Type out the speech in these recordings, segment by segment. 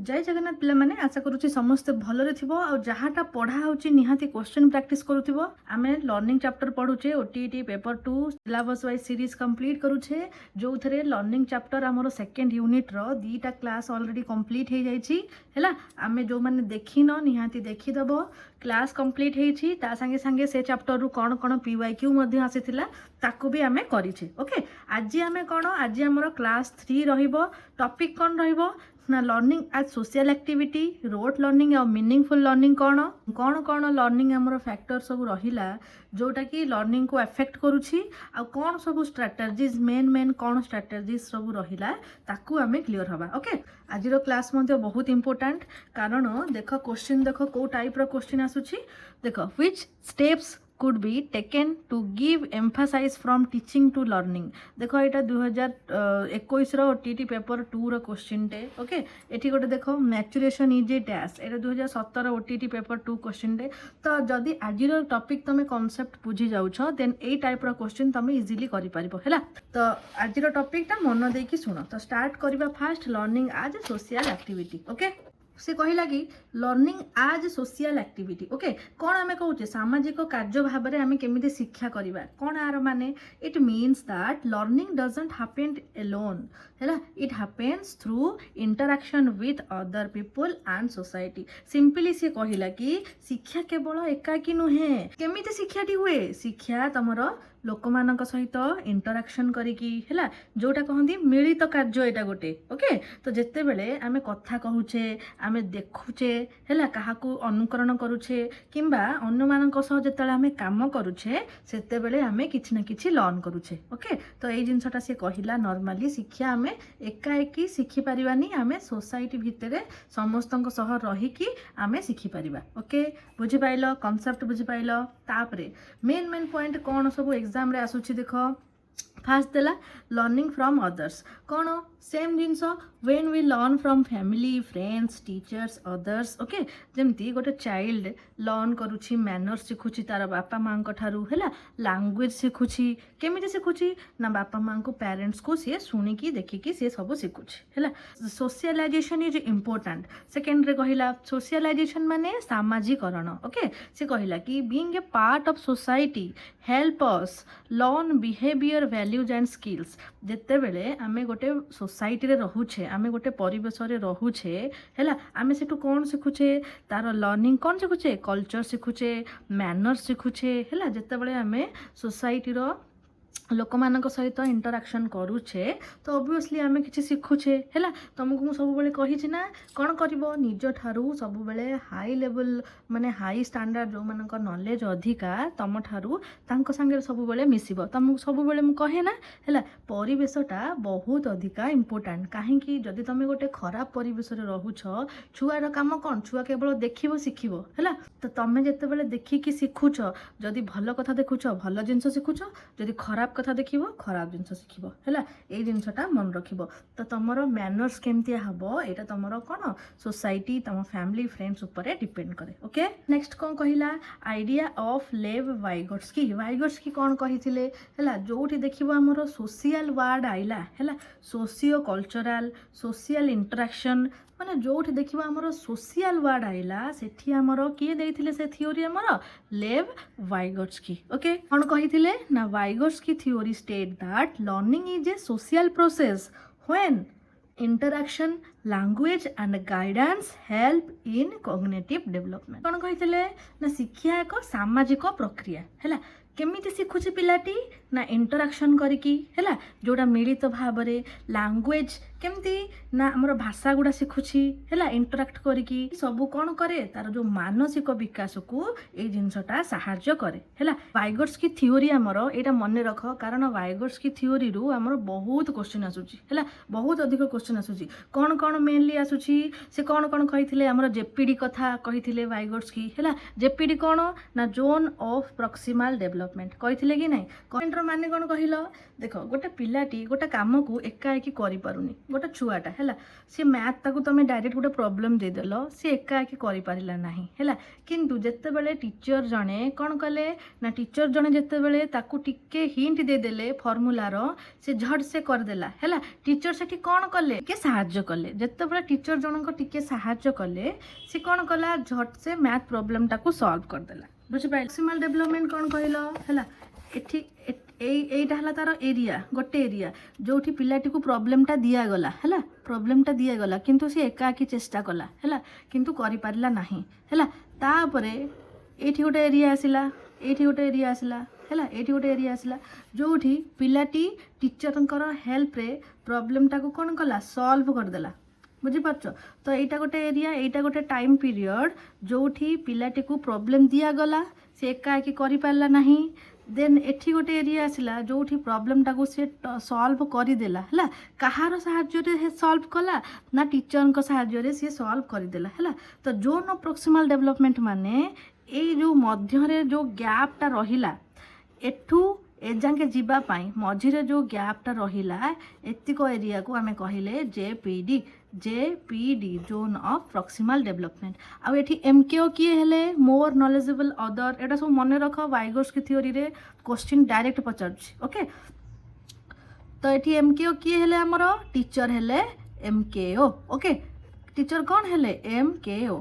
जय जगन्नाथ पिला माने आशा करूची समस्त भलरे थिबो आ जहाटा पढ़ा होची निहाती क्वेश्चन प्रैक्टिस करूथिबो। आमे लर्निंग चैप्टर पढुचे OTT paper 2 syllabus wise series complete करूचे जो थरे लर्निंग चैप्टर हमरो सेकंड यूनिट रो दीटा क्लास ऑलरेडी कंप्लीट हे जाईची हैला। आमे जो माने देखिनो निहाती देखि दबो क्लास कंप्लीट हेची ता संगे संगे से चैप्टर रु कोन कोन पीवाईक्यू मध्ये आसीथिला ताको भी आमे करिचे। ओके आज आमे कोन आज हमरो क्लास 3 रहिबो। टॉपिक कोन रहिबो ना learning as social activity rote learning और मीनिंगफुल लर्निंग कौन कौन कौन लर्निंग आमर फैक्टर सब रहिला जोटा कि लर्निंग को अफेक्ट करुछि आ कौन सब स्ट्रेटजीज मेन मेन कौन स्ट्रेटजीज सब रहिला ताकू आमे क्लियर हबा। ओके आज क्लास मध्ये बहुत इंपोर्टेंट कारण देख क्वेश्चन देख को टाइप रो क्वेश्चन आसुछि देख which steps could be taken to give emphasis from teaching to learning। देखो एटा 2021 रो टीटी पेपर 2 रो क्वेश्चन टे। ओके एठी गोटे देखो maturation is a dash Etah 2017 OTT paper 2 question टे। तो जदी आज रो टॉपिक तमे कांसेप्ट बुझी जाउ छ देन ए टाइप रो क्वेश्चन तमे इजीली करि परिबो हैला। तो आज रो टॉपिक ता मन दे कि सुनो। तो स्टार्ट करबा first learning as social activity. Okay से कहला कि लर्निंग आज सोशल एक्टिविटी। ओके कौन आम कहे सामाजिक कार्य भाव में आम केमी शिक्षा करवा कौन आर माने it means that learning doesn't happen alone है it happens through interaction with other people and society. Simply सी कहला कि शिक्षा केवल एकाकी नुहे केमी शिक्षाटी हुए शिक्षा तुमर लोक मान सहित इंटरैक्शन करिकी है जोटा कहती मिलित कार्य एटा गोटे। ओके तो जिते बेले आमे कथा कहूचे आमे देखुचे है क्या अनुकरण करुचे किंबा अन्य मानक सह जिते आमे काम करुचे सेते बेले आमे किछि ना किछि लर्न करुचे। ओके तो ये जिनसटा से कहला नॉर्मली शिक्षा आमे एकाएकी शिखि पारिबानी आमे सोसाइटी भितरे समस्तक सह रहिकी आमे शिखि पारिबा। ओके बुझि पाइलो कांसेप्ट बुझि पाइलो। तापरे मेन मेन पॉइंट कौन सब एग्जाम रे आसुछि देखो फास्ट देला लर्निंग फ्रॉम अदर्स कौन सेम जिनस when we learn from family friends teachers others. Okay जमती गोटे चाइल्ड लर्न करुछि मैनर्स शिखुछि तार बापा माँ ठारू है लैंग्वेज शिखुछि केमिति शिखुछि ना बापा माँ को पेरेंट्स को सी शुणिकी देखिकी सी सब शिखुछि है। सोशलाइजेशन इज इम्पोर्टेंट सेकेंड रे कहला सोशलाइजेशन माने सामाजिकरण। ओके से कहला कि being a part of society help us learn behaviour values and skills. जिते बेले आमे गोटे सोसाइटी रे रहुछे आमे गोटे परिवेश रे रहुछे हैला आमे सेटु कोन शिखुछे तार लर्निंग कोन शिखुछे कल्चर शिखुछे मैनर्स शिखुछे हैला। जिते बेले आमे सोसाइटी रो लोक मानक सहित इंटरैक्शन करूचे तो ऑब्वियसली आमे किछि शिखुचे हैला। तुमको मु सब बेले कहिछि ना कोन करबो निज ठारू सब बेले हाई लेवल माने हाई स्टैंडर्ड जो मानक नॉलेज अधिका तम ठारू तांको संगे सब बेले मिसिबो। तुमको सब बेले मु कहे ना हैला परिवेशटा बहुत अधिका इंपोर्टेंट काहे कि जदी तमे गोटे खराब परिवेश रे रहुछ छुआर काम कोन छुआ केवल देखिबो शिखिबो हैला। तो तमे जते बेले देखिकी शिखुछ जदी भलो कथा देखुछ भलो जिंस शिखुछ जदी खराब कथा देखिबो खराब जिनस शिखिबो हैला। ए जिनसटा मन रखिबो तो तमरो मैनर्स केमती हबो एटा तमरो कोन सोसाइटी तम फैमिली फ्रेंड्स ऊपर डिपेंड करे। ओके नेक्स्ट कोन कहिला आइडिया ऑफ लेव वाइगोट्स्की कोन कहिथिले हैला जोठी देखिबो हमरो सोशल वर्ड आइला हैला सोशियो कल्चरल सोशल इंटरैक्शन माने जोठी देखिबा हमरो सोशल वर्ड आइला सेठी हमरो किए देइथिले से थ्योरी हमरो लेव वाइगोट्स्की। ओके कोन कहिथिले ना Vygotsky's theory state that learning is a social process when interaction language and guidance help in cognitive development. कोन कहिथिले ना शिक्षा एक सामाजिक प्रक्रिया हैला केमिति शिखुछि पिलाटी ना इंटरैक्शन करिकी हैला जोड़ा मिलित भाव रे लैंग्वेज केमती ना हमर भाषा गुड़ा शिखुछि हैला इंटरैक्ट करिकी सब कोन करे तार जो मानसिक विकास को ए जिनसटा सहाय्य करे हैला। वाइगोट्स्की थ्योरी हमर एटा मने रख कारण वाइगोट्स्की थ्योरी रु हमर बहुत क्वेश्चन आसुछि हैला बहुत अधिक क्वेश्चन आसुछि कोन कोन मेनली आसुछि से कोन कोन कहिथिले हमर जेपीडी कथा कहिथिले वाइगोट्स्की हैला। जेपीडी कोन ना zone of proximal development development कही कि नहीं कंटेंटर माने कौन कहल देख गोटे पिलाटी गोटे कम को एकाएकी करें गोटे छुआटा है सी मैथ ताकू तुम डायरेक्ट गोटे प्रोब्लेम देदेल सी एकाएकी करपारा ना है किंतु जितेबले टीचर जड़े कौन कले ना टीचर जड़े जितेबले ताकू टिके हिंट देदेले फर्मुलार से झट से करदेला है टीचर से कौन कले के साहाଯ୍ୟ कले जितेबले टीचर जनक टिके साहाଯ୍ୟ कले सी कौन कला झट से मैथ प्रोब्लेम टाकू सॉल्व करदेला बुझिपाइल मैक्सिमल डेवलपमेंट कौन कहल है एटा तार एरिया गोटे एरिया जो पिलाटी को प्रोब्लेमटा दिगला है प्रोब्लेमटा दिगला किंतु सी एकाकी चेष्टा कला है किंतु करि पारला नाही है तापरे एठी गोटे एरिया आसिला एठी गोटे एरिया आसिला है एठी गोटे एरिया आसिला जो पिलाटी टीचर हेल्प रे प्रोब्लेमटा को कौन कला सॉल्व करदेला बुझीपार तो यहाँ गोटे एरिया यहाँ गोटे टाइम पीरियड जो पिलाटी को प्रोब्लेम दिगला सी एकाएकी करिपारला नाही देन एठी गोटे एरिया आसिला जो प्रोब्लेमटा को सी सॉल्व करदेला है कहार साहाଯ୍ୟରେ सॉल्व कला ना टीचर साहाଯ୍ୟରେ सी सॉल्व करदेला है तो जोन ऑफ प्रॉक्सिमल डेवलपमेंट माने ये जो मध्य जो गैपटा रहिला एठू एजाके जीवाई मझिरे जो गैपटा रहिला एतिक एरिया को आमे कहिले JPD zone of proximal development आउ एठी एमकेओ किए हेले मोर नॉलेजेबल अदर एटा सब मन रख वाइगोर्स्की थ्योरी रे क्वेश्चन डायरेक्ट पचारुछि ओके तो एठी एमकेओ किए हेले हमर टीचर हेले एमकेओ ओके टीचर कौन हेले एमकेओ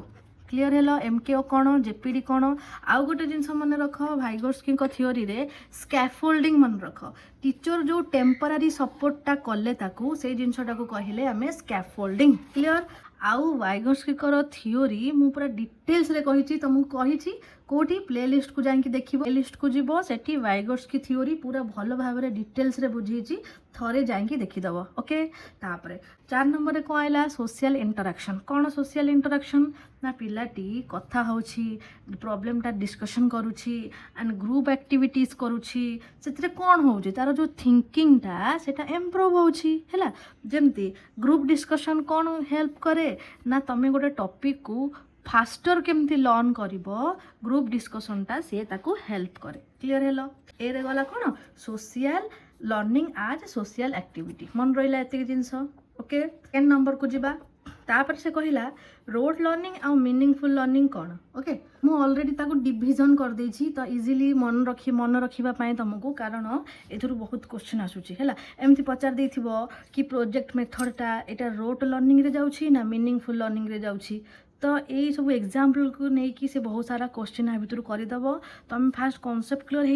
क्लियर है एमकेओ कौन जेपीडी कौन आउ गोटे जिनस मन रख वाइगोर्स्की थ्योरी रे स्कैफोल्डिंग मन रख टीचर जो टेम्परारी सपोर्टटा कले ताकू से जिनसटा को कहले आमे स्कैफोल्डिंग क्लियर आउ वाइगोर्स्की थ्योरी मु पूरा डिटेल्स रे कहिछि तुमको कहिछि कोठी प्लेलिस्ट को जाके देखिबो प्लेलिस्ट को जीवो सेठी वाइगोर्स्की थ्योरी पूरा भलो भाव रे डिटेल्स रे बुझीछि थरे जाके देखिदबो ओके तापरे 4 नंबर रे को आइला सोशल इंटरेक्शन कौन सोशल इंटरेक्शन ना पिलाटी कथा होछि प्रॉब्लमटा डिस्कशन करूछि एंड ग्रुप एक्टिविटीज करूछि सेतरे कौन होउछि तार जो थिंकिंगटा सेटा इंप्रूव होउछि हैला जेमती ग्रुप डिस्कशन कौन हेल्प करे ना तमे गोटे टॉपिक को फास्टर केमती लर्न करिवो ग्रुप डिस्कशनटा से ताकू हेल्प करे क्लियर हेलो ए रे गला कौन सोशल लर्निंग आज सोशल एक्टिविटी मन रहा एतिक जिनस ओके 10 नंबर को जीवा तापर से कहला रोड लर्निंग आउ मीनिंगफुल लर्निंग कौन ओके मु ऑलरेडी ताको डिविजन कर देछि तो इजीली मन रखिबा पई तुमको कारण एथुरु बहुत क्वेश्चन आसुछि हैला एमती पचार देथिबो कि प्रोजेक्ट मेथडटा एटा रोड लर्निंग रे जाउछि ना मीनिंगफुल लर्निंग रे जाउछि तो यही सब एग्जाम्पल को लेकिन से बहुत सारा क्वेश्चन आ भितर करदेव तुम fast concept clear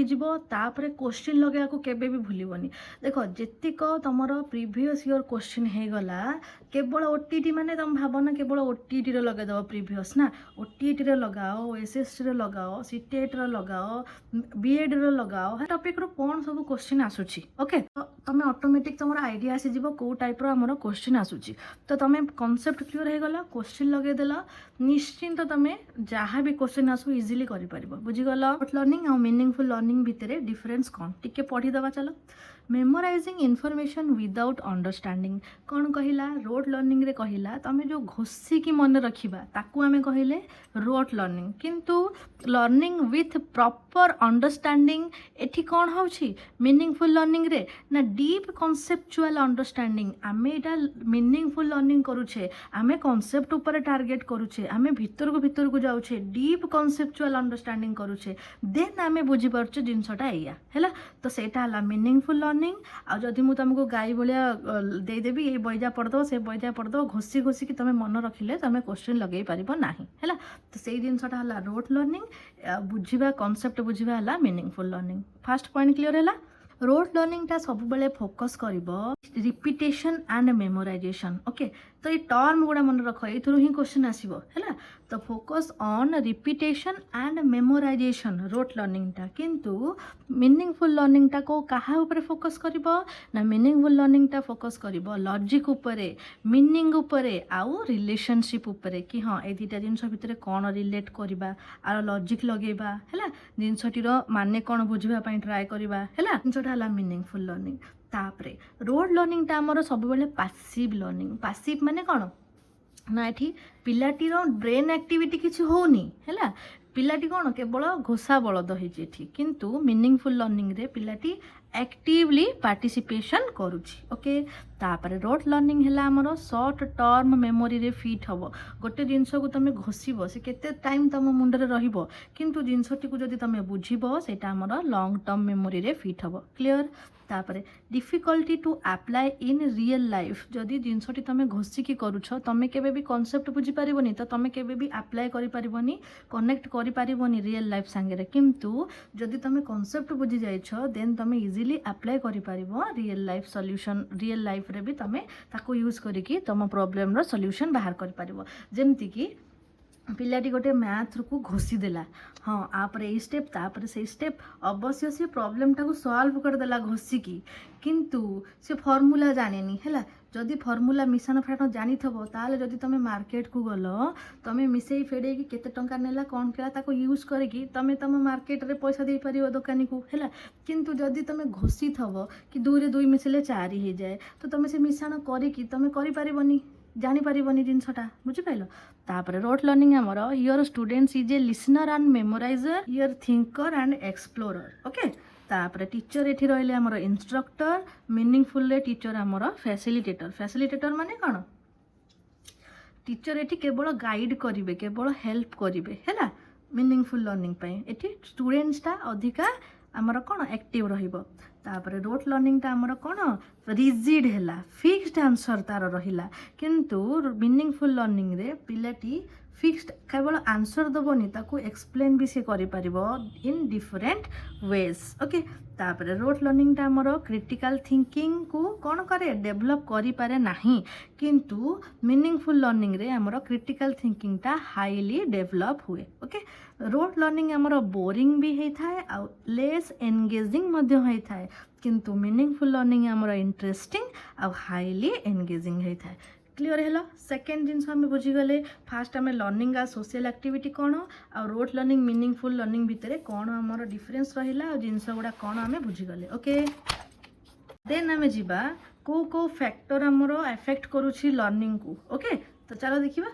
hopper question लगे को केबे भी भूलबनी देख जेतिक तुम प्रीवियस ईयर क्वेश्चन होगला केवल ओटीटी माने तुम भावना केवल ओटीटी रे लगेदेव प्रीवियस ना ओटीटी रे लगाओ ओएसएसटी रे लगाओ सीटेट रे लगाओ बीएड रे लगाओ टॉपिक रो कौन सब क्वेश्चन आसुची ओके तो तुम ऑटोमेटिक तुम आइडिया आसीजिवो को टाइप रो हमर क्वेश्चन आसुची तो तुम कॉन्सेप्ट क्लियर होगला क्वेश्चन लगेदेला निश्चिंत तुम जहाँ भी क्वेश्चन आसू इजिली कर बुझीगल लर्निंग आ मीनिंगफुल लर्निंग भितर डिफरेंस कौन टिके पढ़ीदवा चलो मेमोराइजिंग इनफॉरमेशन विदाउट अंडरस्टैंडिंग कौन कहला रोड लर्निंग रे कहला तुम जो घोषिकी मन रखा ताकू आमे कहले रोड लर्निंग किंतु लर्निंग विथ प्रॉपर अंडरस्टैंडिंग एठी कौन होउछि मीनिंगफुल लर्निंग रे ना डीप कॉन्सेप्चुअल अंडरस्टैंडिंग आमे एटा मीनिंगफुल लर्निंग करूछे आमे कॉन्सेप्ट ऊपर टारगेट करूछे आमे भीतर को जाउछे डीप कॉन्सेप्चुअल अंडरस्टैंडिंग करूछे देन आमे बुझी परछे जिंसटा एया हैला तो सेटा हला मीनिंगफुल लर्निंग आ जदि मु तुमको गाई भलिया देदेवी ये बईजा पढ़दो से बईजा पढ़दो घोषी कि तुम मन रखिले तुम क्वेश्चन लगे पारिबो नाही हैला तो सेई जिंसटा हला रोड लर्निंग बुझिबा कॉन्सेप्ट बुझिबा हला meaningful learning first point clear हैला रोड लर्निंग टा सब बेले फोकस करिवो रिपीटेशन एंड मेमोराइजेशन ओके तो ये टर्म गुड़ा मन रख ये ही क्वेश्चन आसीबो हैला तो focus on repetition and memorisation road learning टा किंतु मीनिंगफुल लर्निंग टा को कहा ऊपर फोकस करिवो ना मीनिंगफुल लर्निंग टा फोकस करिवो लॉजिक ऊपर मीनिंग ऊपर आउ रिलेशनशिप ऊपर कि हाँ ए दुटा जिनस भितर कौन रिलेट करबा आर लॉजिक लगेबा हैला जिनसटीर माने कौन बुझिबा पई ट्राई करबा हैला जिनसटा हला मीनिंगफुल लर्निंग तापरे रोड लर्निंग टा हमर सब बेले पैसिव लर्निंग पैसिव माने कौन ना एठी पिलाटीर ब्रेन एक्टिविटी किछि होनी हैला ପିଲାଟି କ'ଣ କେବଳ ଘୋଷା ବଳଦ ହେଇଛି ଏଠି, କିନ୍ତୁ ମିନିଂଫୁଲ୍ ଲର୍ଣ୍ଣିଂରେ ପିଲାଟି ଆକ୍ଟିଭଲି ପାର୍ଟିସିପେସନ୍ କରୁଛି। ଓକେ, ତାପରେ ରୋଟ୍ ଲର୍ଣ୍ଣିଂ ହେଲା ଆମର ସର୍ଟ ଟର୍ମ ମେମୋରିରେ ଫିଟ୍ ହେବ। ଗୋଟେ ଜିନିଷକୁ ତୁମେ ଘୋଷିବ, ସେ କେତେ ଟାଇମ୍ ତୁମ ମୁଣ୍ଡରେ ରହିବ, କିନ୍ତୁ ଜିନିଷଟିକୁ ଯଦି ତୁମେ ବୁଝିବ ସେଇଟା ଆମର ଲଙ୍ଗ୍ ଟର୍ମ ମେମୋରିରେ ଫିଟ୍ ହେବ। କ୍ଲିଅର୍? ତାପରେ difficulty to apply in real life. ଯଦି ଜିନିଷଟି ତୁମେ ଘୋଷିକି କରୁଛ, ତୁମେ କେବେ ବି କନସେପ୍ଟ ବୁଝିପାରିବନି, ତ ତୁମେ କେବେ ବି ଆପ୍ଲାଏ କରିପାରିବନି, କନେକ୍ଟ କରିପାରିବନି ରିଏଲ୍ ଲାଇଫ୍ ସାଙ୍ଗରେ। କିନ୍ତୁ ଯଦି ତୁମେ କନସେପ୍ଟ ବୁଝି ଯାଇଛ, ଦେନ୍ ତୁମେ ଇଜିଲି ଆପ୍ଲାଏ କରିପାରିବ ରିଏଲ୍ ଲାଇଫ୍ ସଲ୍ୟୁସନ୍। ରିଏଲ୍ ଲାଇଫ୍ରେ ବି ତୁମେ ତାକୁ ୟୁଜ୍ କରିକି ତୁମ ପ୍ରୋବ୍ଲେମ୍ର ସଲ୍ୟୁସନ୍ ବାହାର କରିପାରିବ। ଯେମିତିକି ପିଲାଟି ଗୋଟେ ମ୍ୟାଥ୍କୁ ଘୋଷିଦେଲା, ହଁ ଆପରେ ଏଇ ଷ୍ଟେପ୍ ତାପରେ ସେଇ ଷ୍ଟେପ୍, ଅବଶ୍ୟ ସେ ପ୍ରୋବ୍ଲେମ୍ଟାକୁ ସଲ୍ଭ କରିଦେଲା ଘୋଷିକି, କିନ୍ତୁ ସେ ଫର୍ମୁଲା ଜାଣିନି। ହେଲା, ଯଦି ଫର୍ମୁଲା ମିଶାଣ ଫେଡ଼ାଣ ଜାଣିଥିବ, ତାହେଲେ ଯଦି ତୁମେ ମାର୍କେଟକୁ ଗଲ, ତୁମେ ମିଶେଇ ଫେଡ଼େଇକି କେତେ ଟଙ୍କା ନେଲା କ'ଣ କଲା ତାକୁ ୟୁଜ୍ କରିକି ତୁମେ ତୁମ ମାର୍କେଟରେ ପଇସା ଦେଇପାରିବ ଦୋକାନୀକୁ। ହେଲା, କିନ୍ତୁ ଯଦି ତୁମେ ଘୋଷିଥିବ କି 2ରେ 2 ମିଶିଲେ 4 ହେଇଯାଏ, ତ ତୁମେ ସେ ମିଶାଣ କରିକି ତୁମେ କରିପାରିବନି, ଜାଣିପାରିବନି ଜିନିଷଟା। ବୁଝିପାରିଲ? ତାପରେ ରୋଟ୍ ଲର୍ଣ୍ଣିଂ ଆମର your students is a listener and memorizer, your thinker and explorer. Okay, ତାପରେ ଟିଚର ଏଠି ରହିଲେ ଆମର ଇନଷ୍ଟ୍ରକ୍ଟର, ମିନିଂଫୁଲରେ ଟିଚର ଆମର ଫ୍ୟାସିଲିଟେଟର। ଫ୍ୟାସିଲିଟେଟର ମାନେ କ'ଣ? ଟିଚର ଏଠି କେବଳ ଗାଇଡ଼ କରିବେ, କେବଳ ହେଲ୍ପ କରିବେ। ହେଲା, ମିନିଂଫୁଲ୍ ଲର୍ଣ୍ଣିଂ ପାଇଁ ଏଠି ଷ୍ଟୁଡେଣ୍ଟସଟା ଅଧିକା ଆମର କ'ଣ ଆକ୍ଟିଭ ରହିବ। ତାପରେ ରୋଟ୍ ଲର୍ଣ୍ଣିଂଟା ଆମର କ'ଣ ରିଜିଡ୍ ହେଲା, ଫିକ୍ସଡ ଆନ୍ସର ତାର ରହିଲା, କିନ୍ତୁ ମିନିଂଫୁଲ୍ ଲର୍ଣ୍ଣିଂରେ ପିଲାଟି ଫିକ୍ସड କେवल आंसर दबनी, ताकू एक्सप्लेन भी से करिपारिबो इन डिफरेंट वेज। ओके, तापर रोट लर्निंग आमर क्रिटिकल थिंकिंग को कौन करे डेभलप करि पारे नाही, किंतु मीनिंगफुल लर्निंग रे आमर क्रिटिकल थिंकिंग टा हाईली डेभलप हुए। ओके, रोट लर्निंग आमर बोरिंग भी होई थाए आ लेस एंगेजिंग मध्य होई थाए, किंतु मीनिंगफुल लर्निंग आमर इंटरेस्टिंग आ हाईली एंगेजिंग होई थाए। क्लियर है? सेकेंड जिनस आम बुझीगले, फास्ट आम लर्निंग आ सोशल एक्टिविटी कौन आ रोट लर्निंग मीनिंगफुल लर्निंग भितर कौन आमर डिफरेंस रहिला आ जिनस गुड़ा कौन आम बुझीगले। ओके, देन आम जीवा को फैक्टर आमर एफेक्ट करुछि लर्निंग को। ओके, तो चलो देखिबा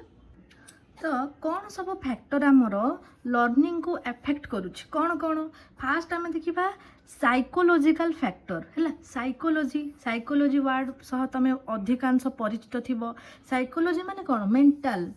तो कौन सब फैक्टर आमर लर्निंग को एफेक्ट करुछि, कौन कौन। फास्ट आम देखिबा साइकोलॉजिकल फैक्टर है। साइकोलॉजी वर्ड सह तुम अधिकांश परिचित थिबो। साइकोलॉजी माने कौन, मेंटल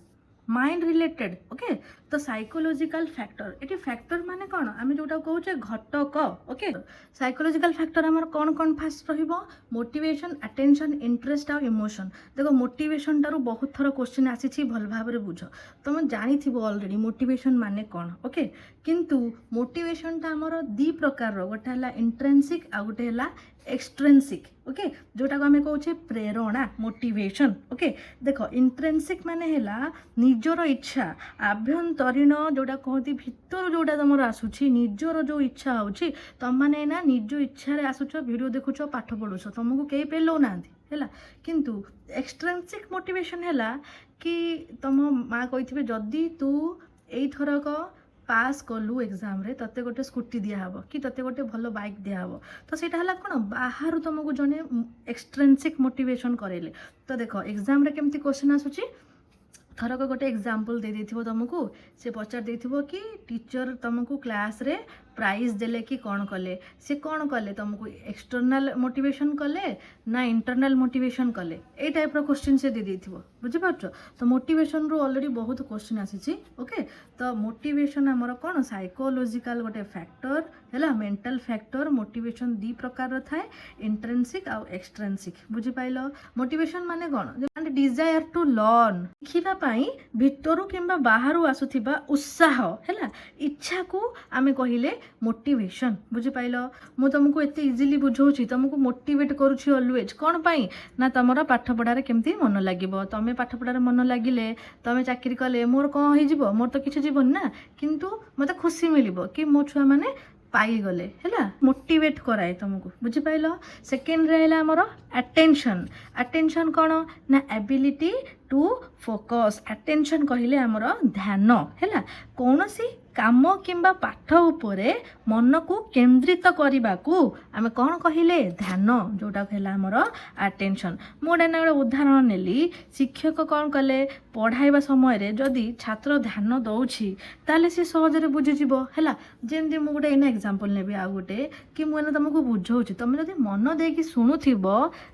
माइंड रिलेटेड। ओके, तो साइकोलॉजिकल फैक्टर ये फैक्टर माने कौन, आम जोटा कहूचे घटक। ओके, साइकोलॉजिकल फैक्टर आमर कौन कौन फास्ट रहिबो, मोटिवेशन, अटेंशन, इंटरेस्ट आ इमोशन। देखो मोटिवेशन टारू बहुत थर क्वेश्चन आसी भल भाव में बुझ, तुम जानी ऑलरेडी मोटिवेशन माने कौन। ओके, किंतु मोटिवेशन टा आमर दी प्रकार, गोटे है इंट्रेंसिक आ गोटे है एक्सट्रेंसिक। ओके, जोटा को आम कहूचे प्रेरणा मोटिवेशन। ओके, देखो इंट्रेंसिक माने हैला निजर इच्छा, आभ्यंतरीण जोटा कहती भितर जोटा तुम आसूची, निजर जो इच्छा होची, तुम माने ना निज इच्छा रे आसुच, वीडियो देखुच, पाठ पढ़ुच, तुमको कई पेलो ना है। किंतु एक्सट्रेंसिक मोटिवेशन है कि तुम माँ कही जदि तू एथरक पास कलु एग्जाम रे तते गोटे स्कूटी दिया कि तते गोटे भल बाइक दिया, तो सेटा हला कोन बाहर तुमको जने एक्सट्रेंसिक मोटिवेशन करेले। तो देखो एग्जाम रे केमती क्वेश्चन आसुची, थरक गोटे एग्जाम्पल दे देथिबो तुमको, से पचार देथिबो कि टीचर तुमको क्लास रे प्राइज देले कि कौन कले, से कौन कले तुमको एक्सटर्नल मोटिवेशन कले ना इंटरनल मोटिवेशन कले, ए टाइप रो क्वेश्चन से दे देथिबो। बुझि पाछो? तो मोटिवेशन रो ऑलरेडी बहुत क्वेश्चन आसी। ओके, तो मोटिवेशन हमर कौन साइकोलॉजिकल गोटे फैक्टर है, मेंटल फैक्टर। मोटिवेशन दी प्रकार थाए, इंट्रेंसिक आ एक्सट्रेंसिक। बुझि पाइलो? मोटिवेशन माने कौन, डिजायर टू लर्न, शिखिबा पई भितरु किंबा बाहरु आसुथिबा उत्साह है, इच्छा को आमे कहिले मोटिवेशन। बुझि पाइलो? मु तुमको एते इजीली बुझौछि, तुमको मोटिवेट करूछि ऑलवेज कौन पई ना तुमरा पाठ पढ़ारे केमती मन लागिबो। तमे पाठ पढ़ारे मन लागिले तमे चाकरी कले मोर कौन होई जिवो, मोर तो किछि जीवन ना, किंतु मते खुशी मिलिबो कि मो छुआ माने पाई गले है, मोटिवेट कराए तुमको। बुझि पाइलो? सेकेंड रहला हमर अटेंशन। अटेंशन कौन ना एबिलिटी टू फोकस। अटेंशन कहले हमर ध्यान है, कौन सी काम किंबा पाठ उपरे मन को केन्द्रित करने को आम कौन कहले ध्यान जोटा कहला आमर अटेंशन। मुझे गोटे उदाहरण नेली शिक्षक कौन कले पढ़ाइबा समय जदि छात्र ध्यान दौछि ताले सी सहजरे बुझीजिव है। जमती मुझे गोटे एना एग्जांपल नेबी आ गोटे कि मुझे तुमको बुझाऊँ तुम जब मन देकी शुणुव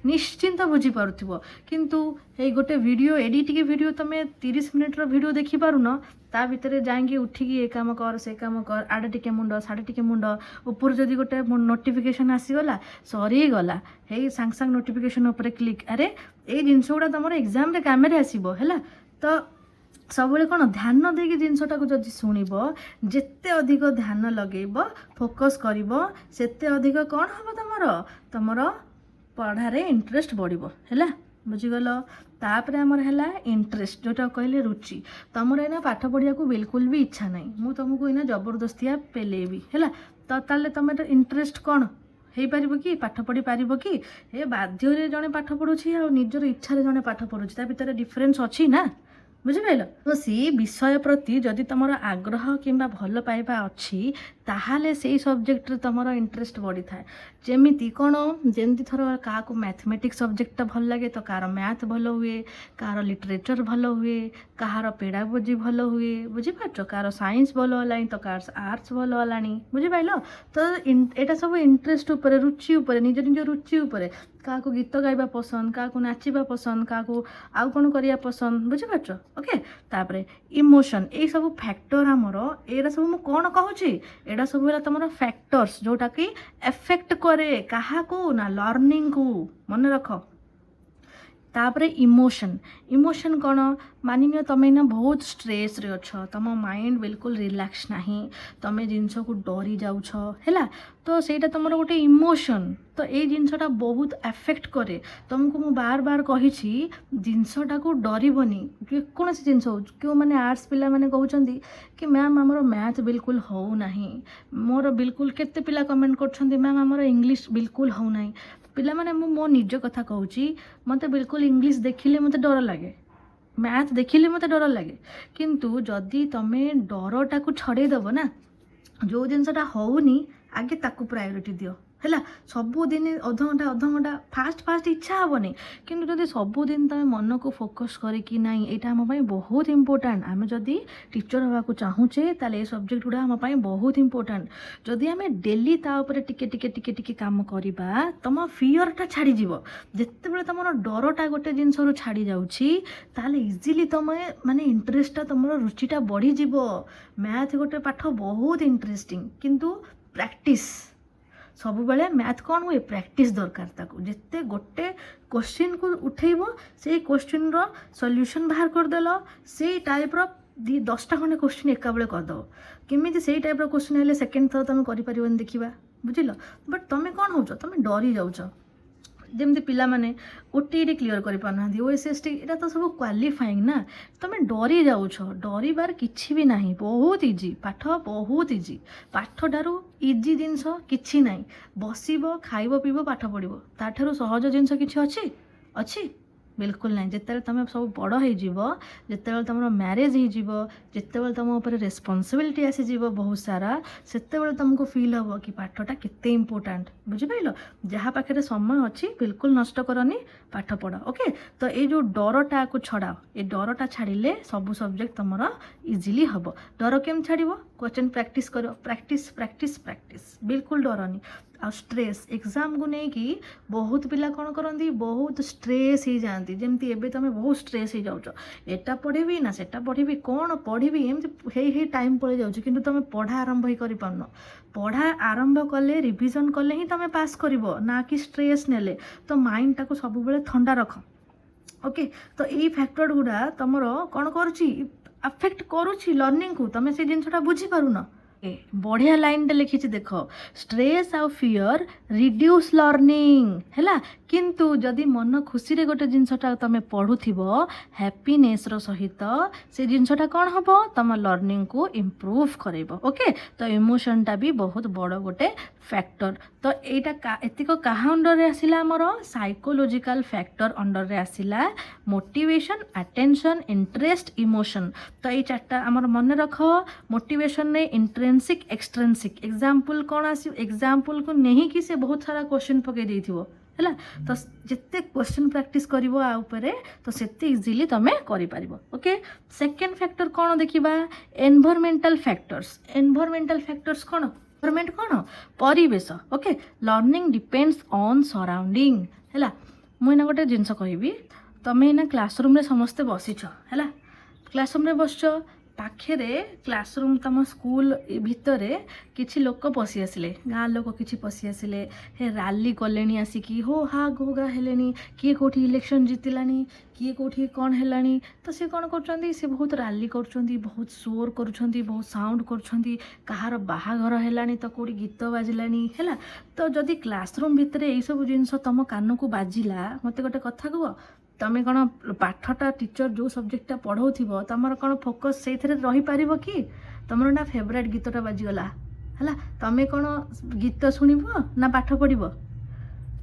निश्चिंत बुझी पारुथिबो किंतु ये गोटे वीडियो एडिट की वीडियो तुम 30 मिनिट वीडियो देखी पारुन ता भितर जाइए उठिकी ए काम कर से काम कर आड़े टिके मुंड साड़े टिके मुंड ऊपर जदि गोटे नोटिफिकेशन आसीगला सरीगला हे सांग सांग नोटिफिकेशन उपर क्लिक अरे ये जिनस गुड़ा तुम एग्जाम रे काम आसब है। तो सब कौन ध्यान देकी जिनसटा को जदि शुणव जिते अधिक ध्यान लगेब फोकस कर सेते अधिक कौन हम तुमर पढ़ारे इंटरेस्ट बढ़िबो है। बुझीगल तापर आमर है इंटरेस्ट जोटा कहले रुचि तुम एना पाठ पढ़िया को बिल्कुल भी इच्छा नहीं मु तुमको इना जबरदस्तिया पेलेबी है। तो ताले तुम इंटरेस्ट कौन हो पार कि पाठ पढ़ी पार कि ए बाध्य जड़े पाठ पढ़ुची आ निजर इच्छा जड़े पाठ पढ़ुची ता भितर डिफरेन्स अच्छी ना बुझिपाल। तो सी विषय प्रति जदि तुम आग्रह किंबा भल पाइबा अच्छी ताहाले से सब्जेक्ट तुम इंटरेस्ट बढ़ी थाए। जेमिति कौन जमती थर क्या मैथमेटिक्स सब्जेक्ट भल लगे तो कार मैथ भल हुए कार लिटरेचर भल हुए कहार पेडागोजी भल हुए बुझीपार कार साइंस भल है तो कार आर्ट्स भल है बुझिपाल। तो यहाँ सब इंटरेस्ट उपर रुचि उपर निज निज रुचि उपर क्या गीत गाइबा पसंद क्या नाचिबा पसंद क्या आउ कौन करिया पसंद बुझीपार ओके। तापर इमोशन ये सब फैक्टर आमर एरा सब मु कौन कहूँ एटा सब है तुम फैक्टर्स जोटा कि एफेक्ट करे कहा को ना लर्निंग को मन रख। तापरे इमोशन इमोशन कौन मानिनियो तुम ना बहुत स्ट्रेस रे अच्छ तुम माइंड बिल्कुल रिलैक्स नहीं तुम जिनस को डरी जाऊछ है। तो सेटा तुम गोटे इमोशन तो ये जिनसटा बहुत एफेक्ट करे तुमको मु बार बार कही जिनसटा को डरबनी कौन जिनस हो क्यों मैंने आर्ट्स पिला मैंने कहते कि मैम आमर मैथ बिल्कुल हो नहीं मोर बिल्कुल केते पिला कमेंट कर मैम आमर इंग्लिश बिल्कुल हो नहीं पिला माने मो निज कथा कहूँ मत बिल्कुल इंग्लिश देखिले मत डर लगे मैथ देखिले मत डर लगे किंतु जदि तुम डरटा को छड़ेदब ना जो जिनसटा होनी आगे ताकू प्रायोरिटी दियो है। सबुदिन अध घंटा फास्ट फास्ट इच्छा हेनी किंतु जदि सबुदिन तुम मन को फोकस करके नाई यहाँ आम बहुत इंपोर्टाट आम जदि टीचर होगा चाहूचे ताले ये सब्जेक्ट गुड़ा आम बहुत इंपोर्टाट जदि आम डेली ताऊपर टिके टिके टिके टिके काम करवा तुम फियरटा छाड़ी जिते बड़े तुम डरटा गोटे जिनस छाड़ी जाऊँगी ताले इजिली तुम माने इंटरेस्टा तुम रुचिटा बढ़ीज। मैथ गोटे पाठ बहुत इंटरेस्टिंग किंतु प्रैक्टिस सब बेले मैथ कौन हुए प्रैक्टिस दरकार ताकू जिते गोटे क्वेश्चन को उठेब से क्वेश्चन रो सॉल्यूशन बाहर करदेल से टाइप रो 10टा खंडे क्वेश्चन एका बेले करदेव केमी से टाइप रो क्वेश्चन हेल्ले सेकेंड थर तुम कर देखा बुझिल। बट तुम कौन हो तुम डरी जाऊच जमती पिला माने ओटीटी क्लियर कर पाना ओएसएसटी यहाँ तो सब क्वालिफाइंग ना तुम डरी जाऊछ डरबार किछि भी नहीं बहुत इजी पाठ बहुत इजी पाठ ठारू इजी जिनस किछि नहीं बसब खाइब पीब पाठ पढ़ब ताठारू सहज जिनस किछि अछि अछि बिल्कुल नहीं। जिते तुम सब बड़ होते तुम मैरेज होते तुम उपर रेस्पॉन्सिबिलिटी आसीज बहुत सारा सेते तुमको फील हम कि पाठटा केते इंपोर्टेंट बुझिपाइल जहाँ पाखे समय अच्छी बिल्कुल नष्ट करनी पाठ पढ़ ओके। तो ये जो डरटा को छड़ाओ ये डरटा छाड़िले सब सब्जेक्ट तुम इजिली हम डर केम छाड़ क्वेश्चन प्रैक्टिस कर प्रैक्टिस प्रैक्टिस प्रैक्टिस बिल्कुल डरनी आ स्ट्रेस एग्जाम को लेकिन बहुत पिला कौन करती बहुत स्ट्रेस हो जाती जमती एबे तुम बहुत स्ट्रेस हो जाऊच एटा पढ़ी ना सेटा पढ़ी कौन पढ़ी एमती टाइम पड़े जाऊँ कि तुम पढ़ा आरंभ ही कर पारन पढ़ा आरंभ कले रिविजन कले ही तुम पास कर ना कि स्ट्रेस नेले तो माइंड टाको सब बेले ठंडा रख ओके। तो यही फैक्टर गुड़ा तुम कौन करुच्ची अफेक्ट करुच्ची लर्निंग को तुम से जिनसटा बुझी पारुन बढ़िया लाइन टे लिखी देख स्ट्रेस आउ फियर रिड्यूस लर्निंग है किंतु जदि मन खुशी रे गोटे जिनसटा तुम पढ़ुथिब हैप्पीनेस रो सहित से जिनसटा कौन हम तुम लर्निंग को इम्प्रूव करेब ओके तो इमोशनटा भी बहुत बड़ गोटे फैक्टर तो यहाँ एतिक क्या अंडर रे आसिला आमर साइकोलॉजिकल फैक्टर अंडर रे आसिला मोटिवेशन अटेंशन इंटरेस्ट इमोशन तो ये चार्टा आमर मन रख मोटिवेशन ने इंट्रेंसिक एक्सट्रेंसिक एग्जाम्पल कौन आस एग्जाम्पल को नहीं कि से बहुत सारा क्वेश्चन पकई देथिबो है तो जिते क्वेश्चन प्रैक्टिस करिवो आ उपरे तो सेते इजीली तमे करि पारिबो ओके सेकंड फैक्टर कौन देखिबा एनवायरमेंटल फैक्टर्स कौन एनवायरमेंट कौन परिवेश okay learning depends on surrounding है मुझे गोटे जिनस कहबी तमें ना क्लासरूम रे समस्ते बसीछ है क्लासरूम रे बसछ पाखे क्लासरूम तुम स्कूल भितर किसी लोक पशि आसिले गाँ लोक किसी पशि आसिले हे राली कले आसिकी हो हा घोगा हेले किए कौटी इलेक्शन जीतिलानी किए कौटी कौन है तो सी कौन कर बहुत राली कर बहुत शोर कर बहुत साउंड कर कहार बाहाघर है तो कौटी गीत बाजिलानी है तो जदि क्लासरूम भितर यही सब जिनस तुम कान को बाजिला मत गोटे कथा कह तमें कौन पाठटा टीचर जो सब्जेक्टा पढ़ाऊ तुम कौन फोकस से रही पार कि तुम ना फेवरेट गीतटा बाजिगला है तमें कौन गीत शुणव ना पाठ पढ़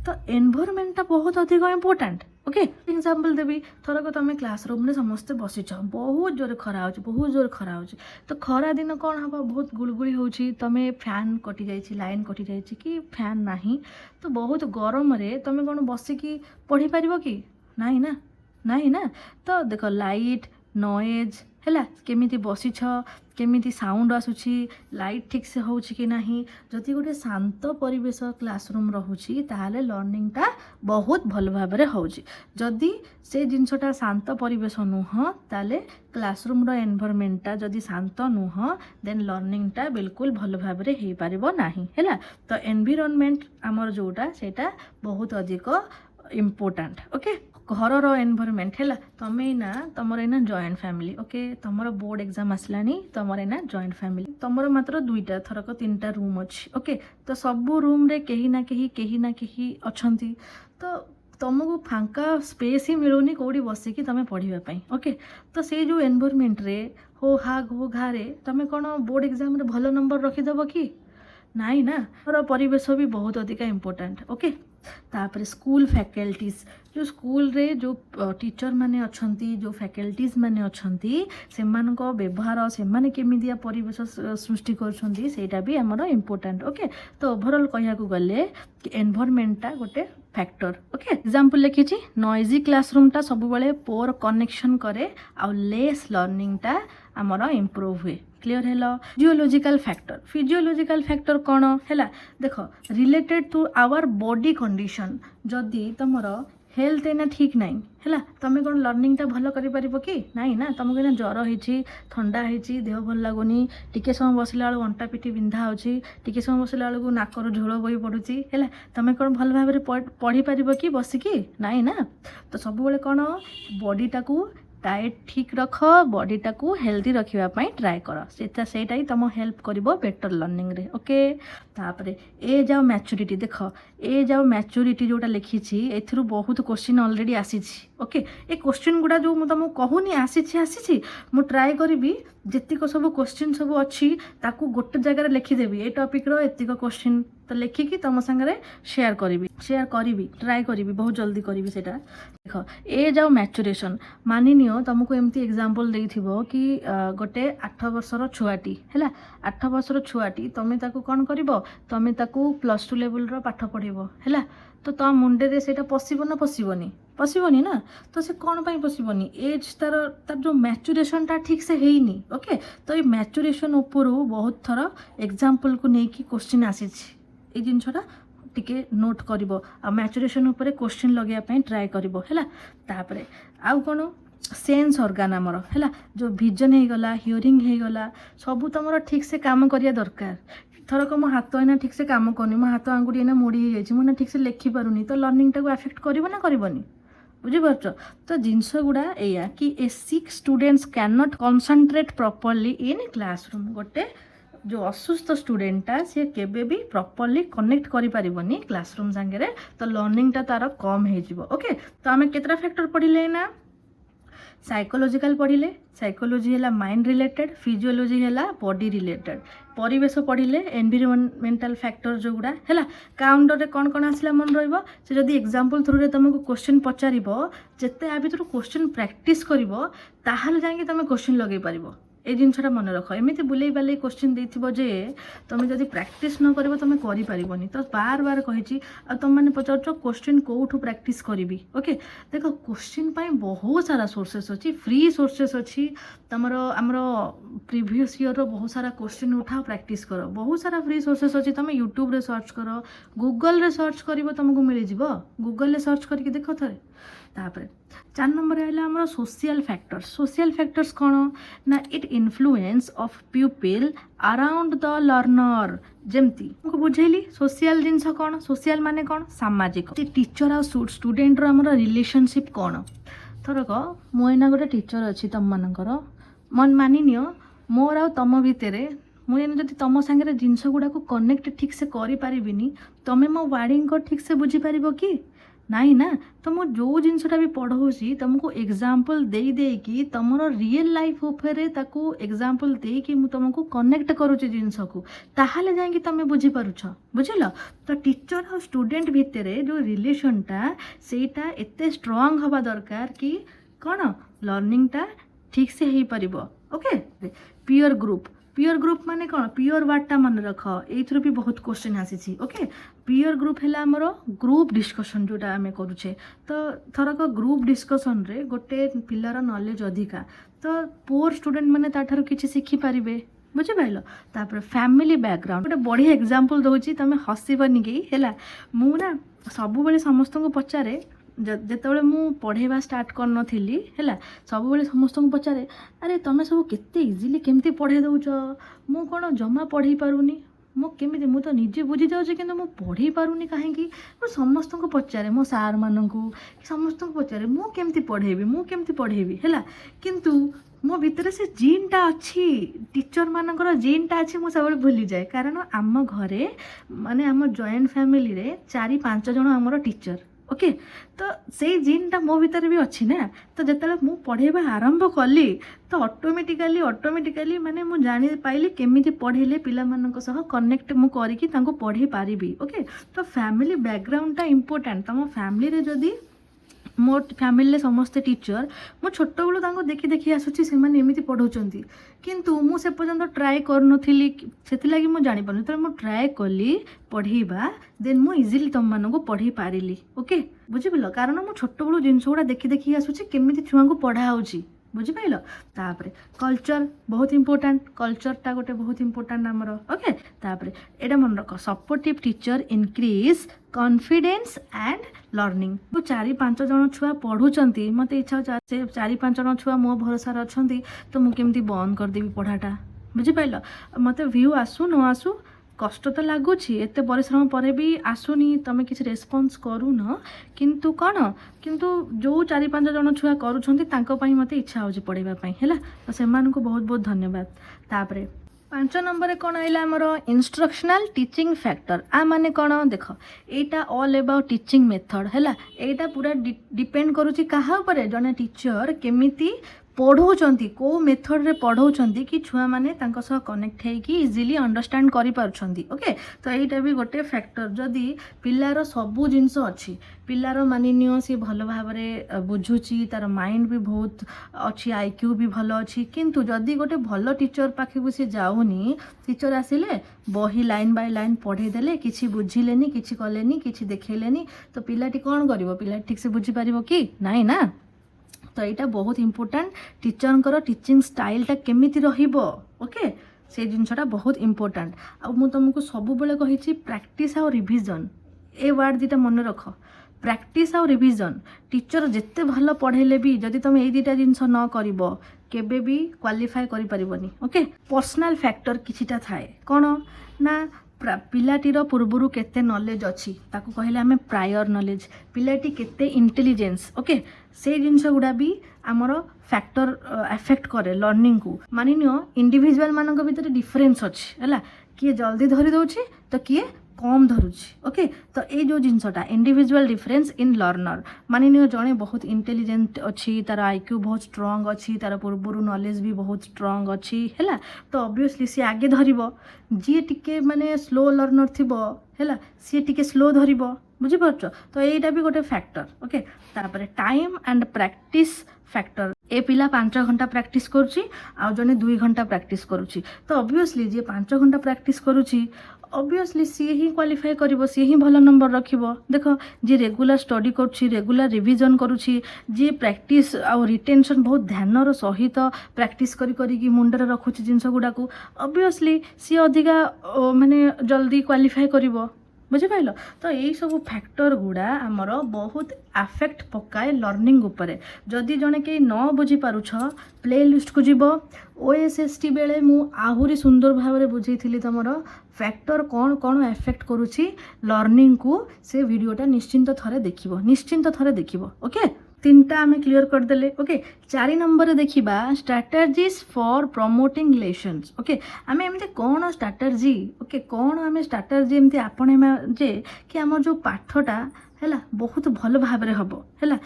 तो एनवायरमेंटा बहुत अधिक इम्पोर्टाट ओके एग्जांपल देवी थरक तुम क्लासरूम में समस्ते बसीच बहुत जोर खरा हो तो खरा दिन कौन हम बहुत गुड़गुड़ी हो तुम्हें फैन कटि जाइए लाइन कटि जाइए कि फैन ना तो बहुत गरम तुम कौन बसिकी पढ़ी पार कि नहीं ना तो देख लाइट नॉइज है केमिति बसीछ केमिति साउंड आसुची लाइट ठीक से होची कि नहीं जदि गोटे शांत परिवेश क्लासरूम रहुची ताहाले लर्निंगटा बहुत भल भाव में होची जदि से जिनसटा शांत परिवेश नुह ताले क्लासरूम रो एनवायरमेंटा जदि शांत नुह देन लर्निंगटा बिल्कुल भल भाव में हो पारिबो नाही हैला तो एनवायरनमेंट आमर जोटा सेटा बहुत अधिक इम्पोर्टाट ओके घर एनवायरमेंट है तुम्हें ना तुम एना जॉइंट फैमिली ओके तुम बोर्ड एग्जाम आसलानी तुम एना जॉइंट फैमिली तुम मात्र दुईटा थरक 3टा रूम अच्छी ओके तो सबू रूम रे कहीं ना कहीं अच्छी तो तुमको फांका स्पेस ही मिलूनी कौटी बसिकी तुम पढ़ाई ओके तो से जो एनवायरमेंट रे हो हा घो घारे तुम कौन बोर्ड एग्जाम रे भल नंबर रखीदेव कि नाई ना परिवेश भी बहुत अधिक इम्पोर्टाट ओके तापर स्कूल फैकल्टीज जो स्कूल रे जो टीचर माने अछंती जो फैकल्टीज माने अछंती सेमानको व्यवहार सेमाने केमिदिया परिवेश सृष्टि करछंती सेटा भी हमर इम्पोर्टाट ओके तो ओवरऑल कहिया को गले एनवायरमेंटा गोटे फैक्टर ओके एग्जांपल लिखिछि नॉइजी क्लासरूम टा सब बेले पोर कनेक्शन करे आ लेस लर्निंग टा हमर इम्प्रूव हुए क्लियर है फिजियोलॉजिकल फैक्टर कौन है देख related to our body condition जदि तुमर हेल्थ एना ठीक नाई है तुम कौन लर्निंग टा भल कर कि नाई ना तुमको एना ज्वर होती ठंडा होती देह भल लगुनि टिके समय बसला बेलू अंटा पिठी बिंधा होची टिके समय बसला बेलू नाकर झोल बही पड़ुची है तुम कौन भल भाव में पढ़ी पार कि बसिकी नाई ना तो सब बेले कौन बॉडीटा को डाएट ठीक रख बॉडीटा को हेल्दी रखापी ट्राए कर सेटा ही तुम हेल्प कर बेटर लर्निंग रे ओके तापरे एज आउ मैच्योरिटी देख एज आउ मैच्योरिटी जोटा लिखी एथुरु बहुत क्वेश्चन ऑलरेडी आसी ओके ए क्वेश्चन गुड़ा जो तुमको कहूनी आसी मु ट्राए करी जेतिक सब क्वेश्चन सब अच्छी ताकू गोटे जगह लिखिदेवी ए टॉपिक रो एतिक क्वेश्चन तो लिखिकी तुम सागरे शेयर करी ट्राए करी बहुत जल्दी करी सेटा देख एज आउ मैच्योरेशन मानि नियो तुमको एमती एग्जांपल देइथिबो कि गोटे 8 वर्षर छुआटी है 8 वर्षर छुआटी तुम ताकू कौन करिवो तुम ताकू +2 लेवल रो पाठ पढ़िबो है तो तुम मुंडे रे सेटा पसिबो ना पसिबनी ना तो से कौन पाई पसिबनी एज तार जो मैच्योरेशन टा ठीक से हेइनी ओके तो ये मैच्योरेशन उपरू बहुत थर एग्जांपल को लेकिन क्वेश्चन आसी ये जिनसटा टिके नोट करिवो आ मैच्योरेशन उपरे क्वेश्चन लगेया ट्राए करिवो है तापरे आउ कौन सेन्स ऑर्गन आमर है जो विजन हो गला हियरिंग हो गला सब तुम ठीक से काम करिया दरकार थरक मो हाथ एना ठीक से काम करनी मो हाथ आंगुठी एना मोड़ी जाइए मुझे ठीक से लिखि पारुनी तो लर्निंग टाक अफेक्ट करिवो ना करिवनी बुझीपार तो जिनस गुड़ा या कि a sick students can not concentrate properly in classroom गोटे जो असुस्थ स्टूडेंटा सी केबे भी प्रॉपर्ली कनेक्ट करि परिबनी क्लासरूम संगे तो लर्निंगटा तार कम हो ओके। तो आम केतरा फैक्टर पढ़िले ना साइकोलॉजिकल पढ़िले साइकोलॉजी है माइंड रिलेटेड फिजियोलॉजी है बॉडी रिलेटेड परिवेश पढ़िले एनवायरमेंटल फैक्टर जो गुड़ा है काउंटर कौन कौन आसला मन रहिबो से जदी एग्जांपल थ्रू रे तुमको क्वेश्चन पचारिबो जेते आ भितर क्वेश्चन प्रैक्टिस करिवो ताहाले जाके तुम क्वेश्चन लगे पारिबो ए जिनसा मन रख एमती बुले बाले क्वेश्चन देथिबो जे तुम जदि प्रैक्टिस न करिवो तुम करि पारिबोनी। तो बार बार कहिछि तुम माने पचारछ क्वेश्चन कोठू प्रैक्टिस करिवि ओके। देखो क्वेश्चन पाई बहुत सारा सोर्सेस अछि फ्री सोर्सेस अछि तमरो हमरो प्रीवियस ईयर रो बहुत सारा क्वेश्चन उठाओ प्रैक्टिस करो बहुत सारा फ्री सोर्सेस अछि तुम यूट्यूब रे सर्च करो गूगल रे सर्च करिवो तुमको मिलि जिवो गूगल रे सर्च करके देखो थरे। तापर 4 नंबर है सोशल फैक्टर्स कौन ना it influence of प्यूपिल around the learner जमती बुझेली सोशल जिनस कौन सोशल माने कौन सामाजिक टीचर आ स्टूडेंट रो हमर रिलेशनशिप कौन थरक मुना गोटे टीचर अच्छी तुम मानकर मन मानि नियो मोर आ तुम भितर मुझे जब तुम सागर जिनस गुड़ा कनेक्ट ठीक से करें तुम मो वार्डिंग को ठीक से बुझीपार कि नाई ना। तो मु जो जिनसटा भी पढ़ाऊँगी तुमको एग्जाम्पल दे तुम रियल लाइफ उपरे ताकू एग्जाम्पल दे तुमको कनेक्ट करुचे जिनस को ताहले जाएंगे तुम बुझीपारुछ बुझल। तो टीचर और स्टूडेंट भितर जो रिलेशनटा सेटा एते स्ट्रांग हवा दरकार कि कौन लर्निंगटा ठीक से हो पार ओके। पीयर ग्रुप माने कौन पीयर वार्डटा मन रख ये भी बहुत क्वेश्चन आसी ओके। पीयर ग्रुप है आमर ग्रुप डिस्कशन जोटा आम करुचे तो थरक ग्रुप डिस्कशन रे गोटे पिलार नॉलेज अधिका तो पुअर स्टूडेंट माने ताठारु किछि शिखि पारिबे बुझिपाइल। तापर फैमिली बैकग्राउंड गोटे बढ़िया एग्जांपल दउची तमे हसीबनी कि हैला मु ना सब बेले समस्त को पचारे जेतेबेले मु पढ़ेवा स्टार्ट कर नथिली हैला सब बेले समस्त को पचारे अरे तमे सब केते इजीली केमती पढ़े दउछ मु कोन जमा पढ़ी पारुनी मु केमिति मु तो निजे बुझी जाउछि किंतु मु पढ़ी पारुनी काहेकि मु समस्त को पचारे मो सार माननकु समस्त को पचारे मु केमती पढ़ेबी हैला किंतु मो भितर से जीनटा अच्छी टीचर मानकर जीनटा अच्छी मु सब भूली जाए कारण आम घरे माने आम जॉइंट फैमिली रे 4-5 जन आमर टीचर ओके। तो से जीनटा मो भीतर भी अच्छी ना तो जिते मु पढ़ेबा आरंभ कली तो ऑटोमेटिकली माने मु जानी पाइली केमिति पढ़ेले पिला मानक सह कनेक्ट मु करिकी तांको पढ़ी पारिबी ओके। तो फैमिली बैकग्राउंडटा इंपोर्टेंट तम फैमिली रे जदी मो फैमिली समस्ते टीचर मो छोट बेलू तांको देखी देखी आसुची से माने एमिति पढ़ौचंती किंतु मु से पर्यंत ट्राई करनथिली सेथिलागी मु जानि पारनी तो मु ट्राई कली पढ़ीबा देन मु इजीली तुम मानको पढ़ी पारिली ओके बुझिबिल कारण मु छोट बेलू जिनस गुडा देखी देखी आसुची केमिति छुआ को पढ़ा होची बुझिपाइल। तापरे कल्चर बहुत इंपोर्टेंट कल्चरटा गोटे बहुत इंपोर्टेंट आमर ओके। तापरे एटा मन रख supportive teacher increase confidence and learning 4-5 जन छुआ पढ़ुचंती मते इच्छा 4-5 जन छुआ मो भरोसा अच्छी तो मुझे केमती बंद करदेवी पढ़ाटा बुझिपाइल मते व्यू आसू न आसू कष्ट तो लगुच एत परिश्रम पर भी आसुनी तुम किसी रेस्पॉन्स करूना किंतु कौन किंतु जो 4-5 जन छुआ करुँच मत इच्छा हो पढ़ाई है तो से बहुत बहुत धन्यवाद। तापरे 5 नंबर कौन आइला आमर इंस्ट्रक्शनल टीचिंग फैक्टर आ माने कौन देख एटा ऑल अबाउट टीचिंग मेथड है एटा पूरा डिपेंड करुच्ची कहा उपरे जने टीचर केमिति पढ़ौचंती को मेथड रे पढ़ौचंती कि छुआ माने तांको सह कनेक्ट हेकी इजीली अंडरस्टैंड करि पारुछंती ओके। तो एटा भी गोटे फैक्टर जदी पिल्लार सबु जिंस अछि पिल्लार मानिनियो सी भल भाबरे बुझुची तार माइंड भी बहुत अछि आईक्यू भी भल अछि किंतु जदी गोटे भल टीचर पाखे को सी जाउनी टीचर आसिले बही लाइन बाय लाइन पढ़े देले किछि बुझिलेनी किछि कलेनी किछि देखैलेनी तो पिल्लाटी कोन करिवो पिल्ला ठीक से बुझी पारिबो कि नाही ना। तो यहाँ बहुत इंपोर्टेंट टीचर टीचिंग स्टाइलटा केमिति रहिबो ओके से जिनसटा बहुत इंपोर्टेंट आ मु तुमको सब बेले कहिछि प्रैक्टिस आ रिवीजन ए वर्ड दीटा मन रख प्रैक्टिस आ रिवीजन टीचर जिते भल पढ़ेले भी जदि तुम ये दुटा जिनस न करिवो केबे भी क्वालिफाई करि परिबोनी ओके। पर्सनल फैक्टर किछिटा थाए कौन ना पिलाटीर पूर्वर केते नॉलेज अच्छी ताको कहले आमे प्रायर नॉलेज पिलाटी केते इंटेलिजेंस ओके से जिनस गुड़ा भी आमर फैक्टर अफेक्ट करे लर्निंग को मानि नियो इंडिविजुअल मानक भितर डिफरेंस अच्छी है किए जल्दी धरी दउछि तो किए कम धरुछि ओके तो ये जो जिनसटा इंडिविजुअल डिफरेंस इन लर्नर मानि नियो जणे बहुत इंटेलिजेंट अच्छी तार आईक्यू बहुत स्ट्रांग अच्छी तार पूर्वर नॉलेज भी बहुत स्ट्रांग अच्छी है तो ऑब्वियसली सी आगे धरिबो जी टिके माने स्लो लर्नर थिबो है सी टिके स्लो धरिबो बुझिपारछ तो यहीटा भी गोटे फैक्टर ओके तापर टाइम एंड प्रैक्टिस फैक्टर ए पिला 5 घंटा प्रैक्टिस करुच्ची आउ जने 2 घंटा प्रैक्टिस करुच्ची तो ऑब्वियसली जे 5 घंटा प्रैक्टिस करुच्ची ऑब्वियसली सी ही क्वालिफाई करिवो सी ही भल नंबर रखिबो देखो जे रेगुलर स्टडी करुच्ची रेगुलर रिवीजन करुच्ची जे प्रैक्टिस आउ रिटेंशन बहुत ध्यानर सहित प्रैक्टिस करी करी कि मुंडरे रखुची जिंस गुडा को ऑब्वियसली सी अधिका माने जल्दी क्वालिफाई करिवो बुझिपाइल तो यही सब फैक्टर गुड़ा आमर बहुत अफेक्ट पकाए लर्निंग उपरे जदि जने के न बुझी पारुछ प्ले लिस्ट को जीव ओएसएसटी बेले मु आहुरी सुंदर भाव में बुझेइथिली तमर फैक्टर कौन कौन एफेक्ट करुछि लर्निंग को से वीडियोटा निश्चिंत थरे देखिबो ओके 3टा आमे क्लियर कर देले ओके 4 नंबर देखिबा strategies for promoting lessons okay आमे एमते कौन स्ट्रैटेजी ओके कौन आमे स्ट्रैटेजी एमते आपणे जे कि हमर जो पाठटा हैला बहुत भल भाव रे हबो हैला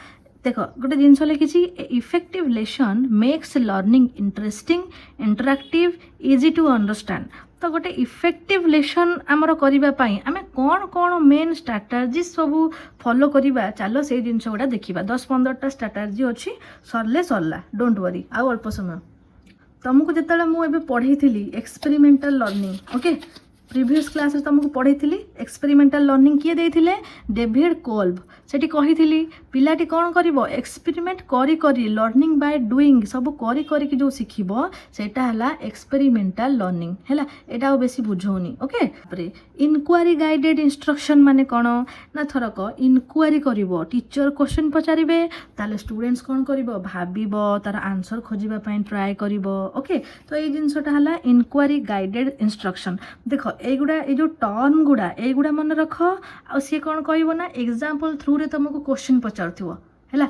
देख गोटे जिनस लिखी effective lesson makes learning interesting interactive easy to understand तो गोटे इफेक्टिव लेसन आमर करने आम कौन कौन मेन स्ट्रैटेजी सब फॉलो करवा चलो से जिनस गुड़ा देखा 10-15टा स्ट्रैटेजी अच्छी सरले सरला डोंट वरी आउ अल्प समय तुमको जिते मुझे पढ़ी थी experimental learning okay previous class तुमको पढ़ी एक्सपेरिमेंटल लर्निंग किए देथिले डेविड कोल्ब सेठी कही पिलाटी कौन करिवो एक्सपेरिमेंट करी करी लर्निंग बाय डूइंग सब करी करी कि जो सिखिबो सेटा हला एक्सपेरिमेंटल लर्निंग हैला एटा आ बेसी बुझौनी ओके तापरे इनक्वारी गाइडेड इंस्ट्रक्शन माने कोन ना थरक इनक्वारी करिवो टीचर क्वेश्चन पचारिबे ताले स्टूडेंट्स कौन करिवो भाबिबो तार आंसर खोजिबा पई ट्राई करिवो ओके तो ए जिंसटा हला इनक्वारी गाइडेड इंस्ट्रक्शन देखो एगुड़ा ये जो टर्म गुड़ा एगुड़ा मन रख आ सी कौन कह ना एग्जाम्पल थ्रू रे तुमको क्वेश्चन पचार है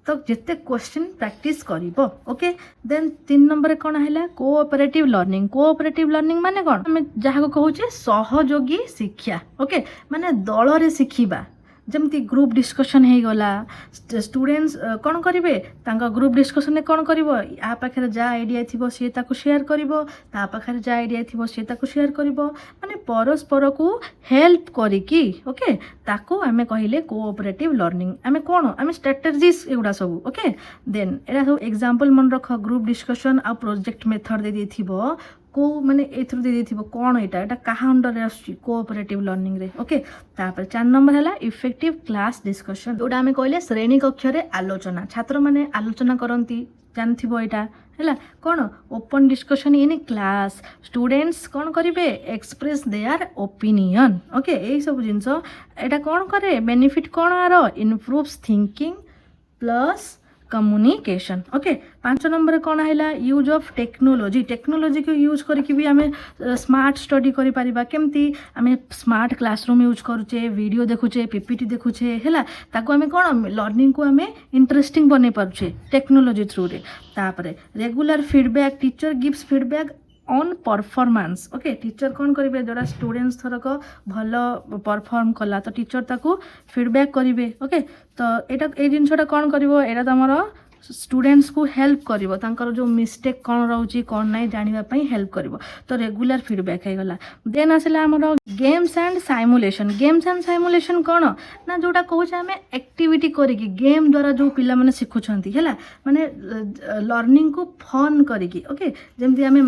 तो जिते क्वेश्चन प्रैक्टिस करिवो ओके देन 3 नंबर कौन है कोऑपरेटिव लर्निंग माने कौन आम जहाँ कहूचे सहयोगी शिक्षा ओके माने दल रे शिखिबा जमती ग्रुप डिस्कशन हो गला स्टूडेंट्स कौन करेंगे ग्रुप डिस्कशन में कौन कर या पाखे जहाँ आइडिया थी सी शेयर कर पाखे जहाँ आइडिया थी सी शेयर कर माने परस्पर को हेल्प करिकी ओके ताको आमे कहले कोऑपरेटिव लर्निंग आमे कौन आमे स्ट्रैटेजीज एगुड़ा सब ओके देन एरा सब एग्जांपल मन रख ग्रुप डिस्कशन आ प्रोजेक्ट मेथड दे देथिबो को माने एथरो दे देथिबो कौन एटा कहा अंडर रे आछि कोऑपरेटिव लर्निंग रे ओके तापर 4 नंबर हला इफेक्टिव क्लास डिस्कशन जोटा आमे कहले श्रेणी कक्ष रे आलोचना छात्र माने आलोचना करंती जानथिबो एटा हैला कौन open discussion in class students कौन करेंगे एक्सप्रेस देयर ओपिनियन ओके यही सब जिनस एटा कौन करे बेनिफिट कौन आर improves thinking plus communication okay 5 number कौन है यूज ऑफ टेक्नोलोजी को यूज करके भी आम स्मार्ट स्टडी करि परिबा केमती आम स्मार्ट क्लासरूम यूज करूचे वीडियो देखुचे पीपीटी देखुचे हैला ताको आम कौन लर्निंग को आम इंटरेस्टिंग बनै पारुचे टेक्नोलोजी थ्रू रे तापरे regular feedback teacher gives feedback on performance okay teacher कौन करेंगे जोड़ा स्टूडेंट्स थरक भल परफॉर्म कला तो टीचर ताको फीडबैक करेंगे ओके तो ये जिनसा कौन कर तुम स्टूडेंट्स को हेल्प करिवो तांकर जो मिस्टेक कौन रोची कौन नहीं जानिबा पई हेल्प करिवो तो रेगुलर फीडबैक है गला देन आसला हमर गेम्स एंड साइमुलेशन कौन ना जोटा कहूचे आम एक्टिविटी करिकी गेम द्वारा जो पिला माने सिखुछंती हैला माने लर्निंग को फन करिकी ओके जेमती आम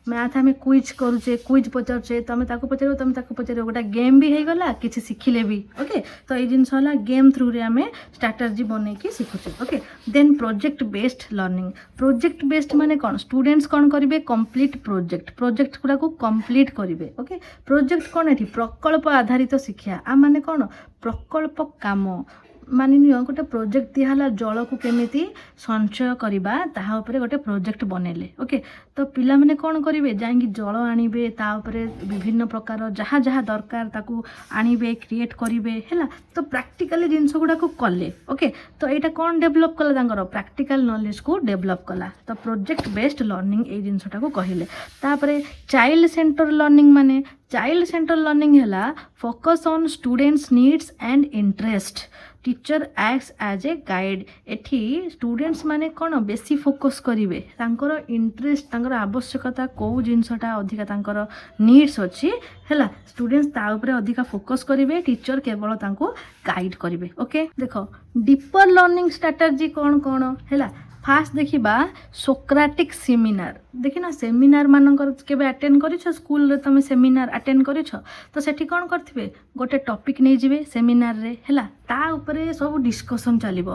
मैथ आम क्विज करुचे क्विज पचारे तुम पचार गोटा गेम भी हो गला किसी शिखिले भी ओके तो ये जिनस गेम थ्रू रे आम स्ट्रैटेजी बनैकी शिखुचे okay then project based learning project based माने कौन स्टूडेंट्स कौन करेंगे कंप्लीट प्रोजेक्ट गुड़ा को कंप्लीट करेंगे ओके प्रोजेक्ट कौन है प्रकल्प आधारित शिक्षा आ माने कौन प्रकल्प काम मानि नियो गोटे प्रोजेक्ट दिहला जल को केमिति संचय करबा ताहा उपरे गोटे प्रोजेक्ट बनेले ओके तो पिला माने कोन करिवे जांगी जल आनिबे ता उपरे विभिन्न प्रकार जहाँ जहाँ दरकार ताकू आनिबे क्रिएट करिवे हैला तो प्रैक्टिकली जिंस गुडा को कले ओके तो एटा कोन डेवलप कला तांकर प्रैक्टिकल नॉलेज को डेवलप कला तो प्रोजेक्ट बेस्ड लर्निंग ए जिंसटा को कहिले तापरे चाइल्ड सेंटर लर्निंग माने चाइल्ड सेंटर लर्निंग हैला focus on students needs and interest teacher acts as a guide एठी स्टूडेंट्स माने कोन बेसी फोकस करिवे तांकर इंटरेस्ट तांकर आवश्यकता को जिंसटा अधिका तांकर नीड्स अछि हैला स्टूडेंट्स ता ऊपर अधिका फोकस करिवे टीचर केवल तांको गाइड करिवे ओके देखो डीपर लर्निंग स्ट्रेटजी कोन कोन हैला फास्ट देखिबा सोक्राटिक सेमिनार देखिना सेमिनार मानकर केबे अटेंड करिछ स्कूल रे तमे सेमिनार अटेंड करिछ तो सेठी कोन करथिबे गोटे टॉपिक नै जिवे सेमिनार रे हैला ता ऊपरे सब डिस्कशन चलिबो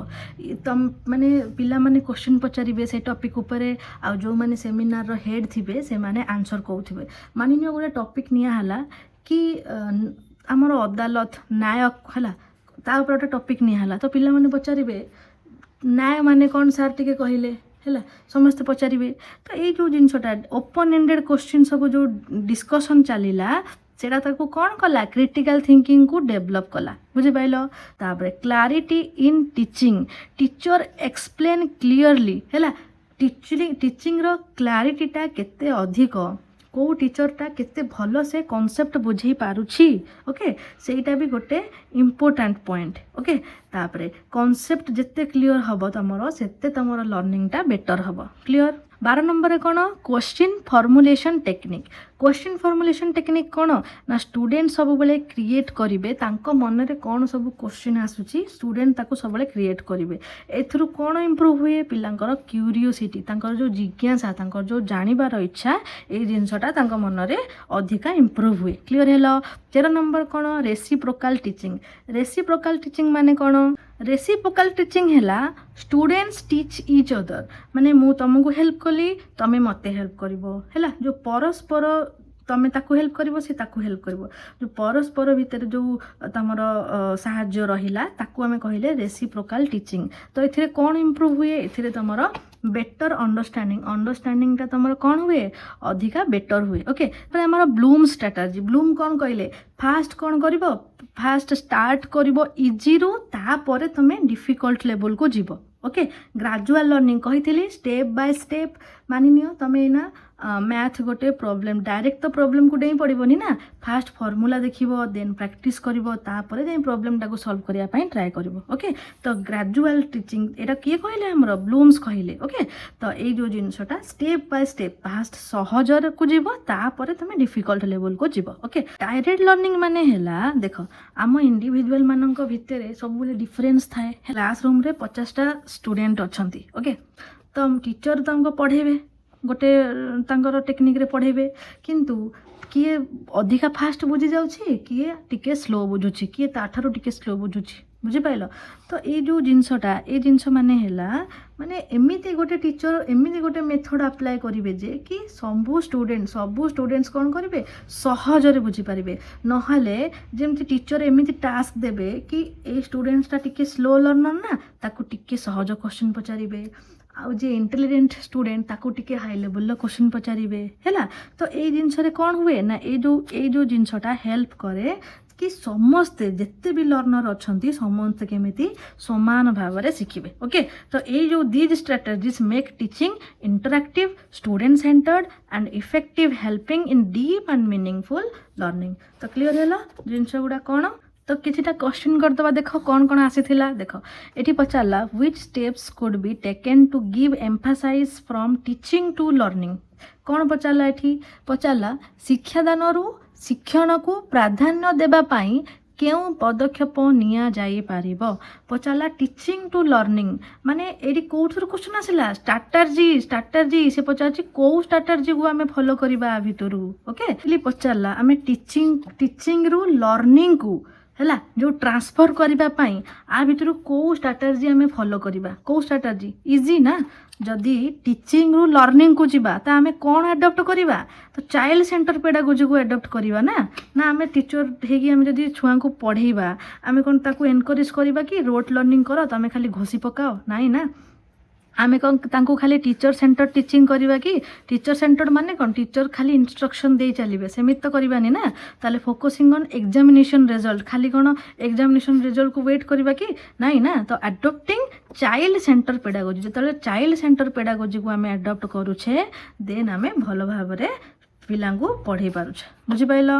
तम माने पिला माने क्वेश्चन पचारिबे से टॉपिक ऊपरे आ जो माने सेमिनार रो हेड थिबे से माने आंसर कहउथिबे मानि नियो गोटे टॉपिक निया हला कि हमर अदालत न्याय हला ता ऊपर गोटे टॉपिक निया हला तो पिला माने पचारिबे न्याय माने कौन सार टिके कहले हैला समस्त पचारिबे तो ये जो जिनसटा ओपन एंडेड क्वेश्चन सब जो डिस्कशन चलिला सेटा ताको कौन कला क्रिटिकल थिंकिंग को डेवलप कला बुझे पाइलो तापरे clarity in teaching teacher explain clearly हैला टीचिंग रो क्लैरिटीटा केते अधिक को टीचरटा केते भलो से कॉन्सेप्ट बुझे पारुछि ओके सेटा भी गोटे इम्पोर्टेंट पॉइंट ओके तापरे कॉन्सेप्ट जिते क्लियर हबो तमरो सेते तमरो लर्निंगटा बेटर हबो क्लियर 12 नंबर कौन question formulation technique question formulation technique कौन ना स्टूडेंट सब बेले क्रिएट करिवे तांको मन रे कौन सब क्वेश्चन आसुची स्टूडेंट ताको सब बेले क्रिएट करिवे एथरु कौन इंप्रूव हुए पिलांकर क्यूरियोसिटी तांकर जो जिज्ञासा तांकर जो जानिबार इच्छा ए जिंसटा तांको मन रे अधिका इंप्रूव हुए क्लियर हेलो 13 नंबर कौन रेसिप्रोकल टीचिंग माने कौन रेसिप्रोकल टीचिंग हैला स्टूडेंट्स टीच ईच अदर माने मु तुमको हेल्प कली तमे मते हेल्प करिवो हैला जो परस्पर तमे ताकू हेल्प करिवो से ताकू हेल्प करिवो जो परस्पर भीतर जो तमर साहाय्य रहिला ताकू हमें कहले रेसिप्रोकल टीचिंग तो एथिरे कोन इंप्रूव हुए एथिरे तमर बेटर अंडरस्टैंडिंग ता तमर कोन हुए अधिका बेटर हुए ओके पर हमर ब्लूम स्ट्रेटजी ब्लूम कोन कहले फास्ट कोन करिवो फास्ट स्टार्ट करिवो इजी रो ता परे तमे डिफिकल्ट लेवल को जीवो ओके ग्रेजुअल लर्निंग कही स्टेप बाय स्टेप मानि नियो तमे ना मैथ गोटे प्रॉब्लम डायरेक्ट तो प्रॉब्लम को डेई पड़िबोनी ना फास्ट फॉर्मूला देखिबो देन प्रैक्टिस करिवो तापरे जे प्रॉब्लम टाको सॉल्व करिया पई ट्राई करिवो ओके तो ग्रेजुअल टीचिंग एटा किए कहले हमरो ब्लूम्स कहले ओके तो ए जो जिनसटा स्टेप बाय स्टेप फास्ट सहजर को जीवो तापरे तमे डिफिकल्ट लेवल को जीवो ओके डायरेक्ट लर्निंग माने हैला देखो आम इंडिविजुअल मानक भितरे सब डिफरेंस थाए क्लासरूम रे 50टा स्टूडेंट अछंती ओके तो टीचर तमको पढ़ेबे गोटे तांकर टेक्निक रे पढ़ेबे किंतु किए अधिका फास्ट बुझी जाउछि किए टिके स्लो बुझुछि किए ताठारो टिके स्लो बुझुछि बुझी पाइलो तो ये जो जिनसटा ए जिनस माने हैला माने एमिति गोटे टीचर एमिति गोटे मेथड अप्लाई करिवे जे कि सब स्टूडेंट्स कोन करिवे सहजरे बुझी पारिबे नहले जेमति टीचर एमिति टास्क देबे कि ए स्टूडेंट्सटा टिके स्लो लर्नर ना ताकू टिके सहज क्वेश्चन पचारिबे आउ जे इंटेलिजेंट स्टूडेंट ताकू टिके हाई लेवल क्वेश्चन पचारिबे हैला तो ए जिनस रे कोन हुए ना ए जो जिनसटा हेल्प करे कि समस्ते जिते भी लर्नर अछंती समस्ते केमिति समान भाव में शिखिबे ओके तो ये जो these strategies make teaching interactive student centred and effective helping in deep and meaningful learning तो क्लियर हैला जिनस गुडा कोन तो किछिटा क्वेश्चन करदबा देखो कौन कौन आसीथिला देखो एठी पचारला which steps could be taken to give emphasize from teaching to learning कौन पचारला एठी पचारला शिक्षादान रु शिक्षण को प्राधान्य देबा पाई केउ पदक्षेप निया जाई पारिबो पचारला टीचिंग टू लर्निंग माने एडी कोथर क्वेश्चन आसिला स्ट्रैटेजी से पचारची को स्ट्रैटेजी को हमें फॉलो करबा भितरु ओके इली पचारला हमें टीचिंग रु लर्निंग को ହେଲା जो ट्रांसफर करबा पई आ भितर को स्ट्रैटेजी आमे फॉलो करबा को स्ट्रैटेजी इजी ना जदि टीचिंग रु लर्निंग को जीवा ता आमे कोन अडॉप्ट करबा तो चाइल्ड सेंटर पेडागोजी को अडॉप्ट करबा ना ना आमे टीचर हेगी आमे जदि छुआ को पढ़ेबा आमे कोन ताको एनकरेज करबा कि रोट लर्निंग करो तमे खाली घोसी पकाओ नाही ना आमे कौन तांको खाली टीचर सेंटर टीचिंग करवा कि टीचर सेंटर माने कौन टीचर खाली इंस्ट्रक्शन दे चलिए सेमित तो करवानी ना ताले फोकसिंग ऑन एग्जामिनेशन रिजल्ट खाली कौन एग्जामिनेशन रिजल्ट को वेट करवा कि नहीं ना तो अडॉप्टिंग चाइल्ड सेंटर पेडागोजी जो चाइल्ड सेंटर पेडागोजी को आमे अडॉप्ट करूछे देन आमे भलो भाबरे पिला को पढ़े पारुछे बुझिपाइल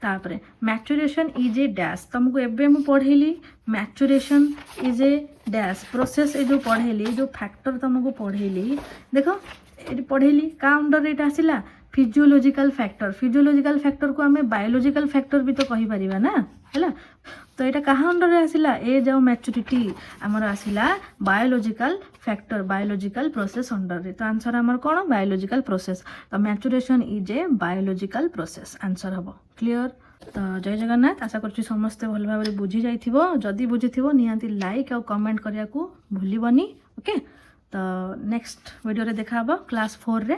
तापरे मैच्योरेशन इज ए डैश तुमको एबे मु पढ़ेली maturation is a dash process ए जो पढ़ेली जो फैक्टर तुमको पढ़ेली देखो ये पढ़ेली का अंडर एटा आसिला फिजियोलॉजिकल फैक्टर को आमे बायोलॉजिकल फैक्टर भी तो कहि परिबा ना हैला तो यहाँ कहाँ अंडर आसिला एज और मैच्योरिटी आमर आसिला biological factor biological process under रे तो आंसर आमर कौन बायोलॉजिकल प्रोसेस तो maturation is a biological process answer हम क्लियर तो जय जगन्नाथ आशा कर समस्ते भल भाव बुझी जाइथिबो जदि बुझिथिबो निहांती लाइक और कमेंट करिया को भूलिबनी ओके तो नेक्स्ट वीडियो रे देखा हबो क्लास 4 रे।